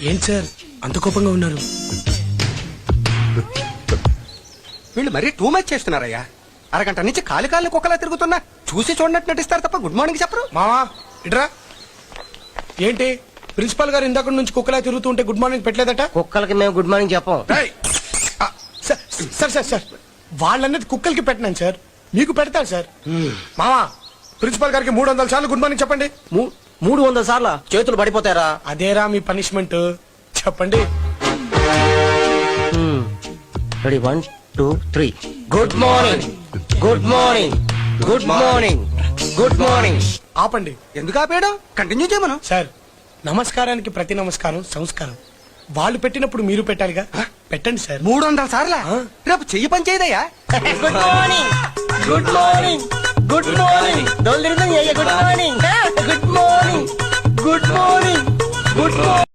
ఏంటి సార్ అంత కోపంగా ఉన్నారు? వీళ్ళు మరీ టూ మచ్ చేస్తున్నారయ్యా. అరగంట నుంచి కాలు కుక్కలా తిరుగుతున్నా చూసి చూడనట్టు నటిస్తారు తప్ప గుడ్ మార్నింగ్ చెప్పరు. మావా ఇట్రా. ఏంటి ప్రిన్సిపాల్ గారు ఇందాక నుంచి కుక్కలా తిరుగుతుంటే గుడ్ మార్నింగ్ పెట్టలేదట? కుక్కలకి మేము గుడ్ మార్నింగ్ చెప్పం. సార్ సార్ సార్ వాళ్ళన్నది కుక్కలకి పెట్టినాను సార్, మీకు పెడతారు సార్. మావా ప్రిన్సిపాల్ గారికి 300 సార్లు గుడ్ మార్నింగ్ చెప్పండి. 300 సార్లు చేతులు పడిపోతారా? అదేరా మీ పనిష్మెంట్. చెప్పండి. Ready 1 2 3. Good morning, good morning, good morning, good morning. ఆపండి. ఎందుకు ఆపేయడం? కంటిన్యూ చేయమను. సార్ నమస్కారానికి ప్రతి నమస్కారం సంస్కారం. వాళ్ళు పెట్టినప్పుడు మీరు పెట్టాలిగా, పెట్టండి సార్. 300 సార్లా? రేపు చెయ్యి పని చేయదయ్యా. Good morning, good morning, good morning. Good morning, good morning, good morning, good morning, good morning.